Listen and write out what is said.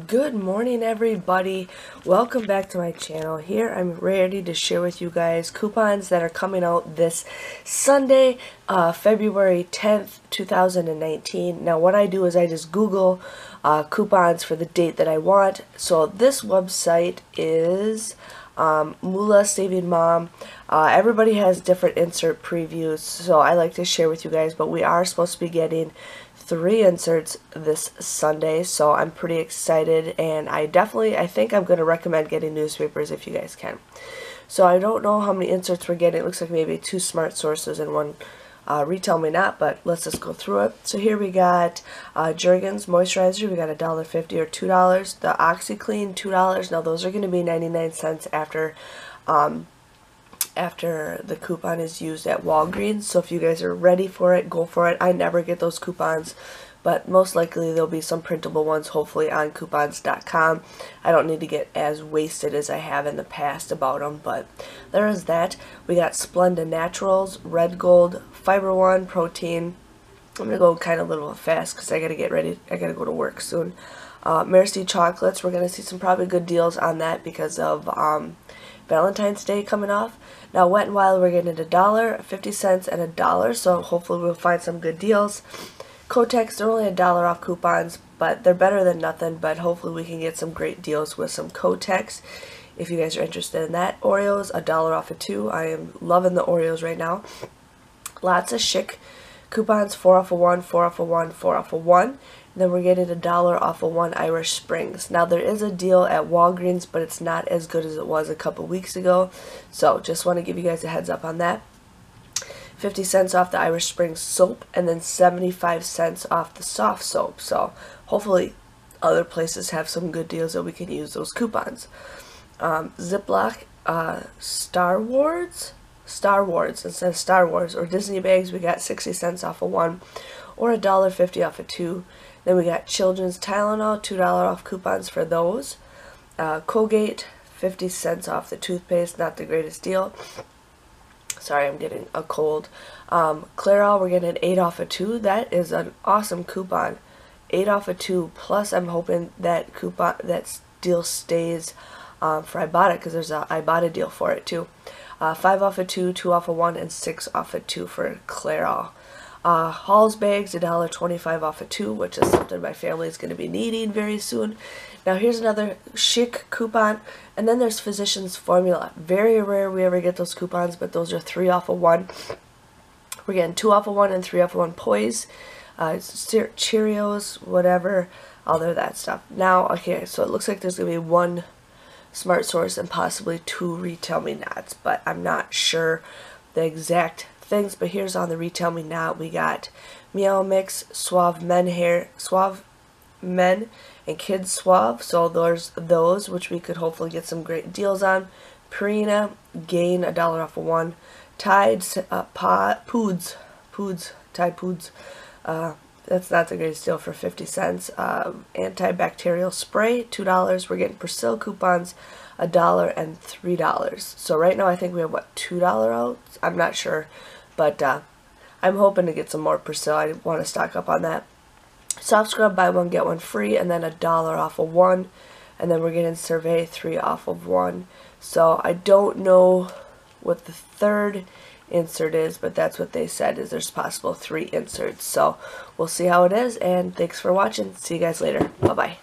Good morning, everybody. Welcome back to my channel. Here I'm ready to share with you guys coupons that are coming out this Sunday, February 10th, 2019. Now what I do is I just Google coupons for the date that I want. So this website is Moolah Saving Mom. Everybody has different insert previews, so I like to share with you guys, but we are supposed to be getting 3 inserts this Sunday, so I'm pretty excited, and I think I'm going to recommend getting newspapers if you guys can. So I don't know how many inserts we're getting. It looks like maybe 2 smart sources and 1 Retail Me Not, but let's just go through it. So here we got Jergens moisturizer. We got $1.50 or $2. The OxyClean, $2. Now those are going to be 99 cents after the coupon is used at Walgreens. So if you guys are ready for it, go for it. I never get those coupons, but most likely there'll be some printable ones hopefully on coupons.com. I don't need to get as wasted as I have in the past about them, but there is that. We got Splenda Naturals, Red Gold, Fiber One, Protein. I'm going to go kind of a little fast because I got to get ready. I got to go to work soon. Merci Chocolates, we're going to see some probably good deals on that because of Valentine's Day coming off. Now Wet n Wild, we're getting $1, 50 cents, and $1, so hopefully we'll find some good deals. Kotex, they're only $1 off coupons, but they're better than nothing, but hopefully we can get some great deals with some Kotex if you guys are interested in that. Oreos, $1 off of 2. I am loving the Oreos right now. Lots of Chic coupons, 4 off of 1, 4 off of 1, 4 off of 1. Then we're getting $1 off of 1 Irish Springs. Now there is a deal at Walgreens, but it's not as good as it was a couple weeks ago. So just want to give you guys a heads up on that. 50 cents off the Irish Springs soap, and then 75 cents off the soft soap. So hopefully other places have some good deals that we can use those coupons. Ziploc, Star Wars instead of Star Wars, or Disney bags, we got 60 cents off of 1, or $1.50 off of 2. Then we got Children's Tylenol, $2 off coupons for those. Colgate, 50 cents off the toothpaste, not the greatest deal. Sorry, I'm getting a cold. Clairol, we're getting 8 off of 2. That is an awesome coupon. 8 off of 2. Plus, I'm hoping that deal stays for Ibotta, because there's an Ibotta deal for it too. 5 off of 2, 2 off of 1, and 6 off of 2 for Clairol. Halls bags, $1.25 off of 2, which is something my family is going to be needing very soon. Now here's another Chic coupon, and then there's Physicians Formula. Very rare we ever get those coupons, but those are 3 off of 1. We're getting 2 off of 1 and 3 off of 1 Poise, Cheerios, whatever, all of that stuff. Now, okay, so it looks like there's going to be 1 Smart Source and possibly 2 Retail Me Nots, but I'm not sure the exact things. But here's on the Retail Me Not, we got Meow Mix, Suave Men and Kids Suave, so there's those which we could hopefully get some great deals on. Purina, Gain, $1 off of 1. Tide, Tide Poods, that's not the greatest deal for 50 cents. Antibacterial spray, $2. We're getting Persil coupons, $1 and $3. So right now I think we have, what, $2 out? I'm not sure, but I'm hoping to get some more Persil. I want to stock up on that. Soft Scrub, buy 1 get 1 free, and then $1 off of 1. And then we're getting Survey, 3 off of 1. So I don't know what the third insert is, but that's what they said, is there's possible 3 inserts. So we'll see how it is, and thanks for watching. See you guys later. Bye bye.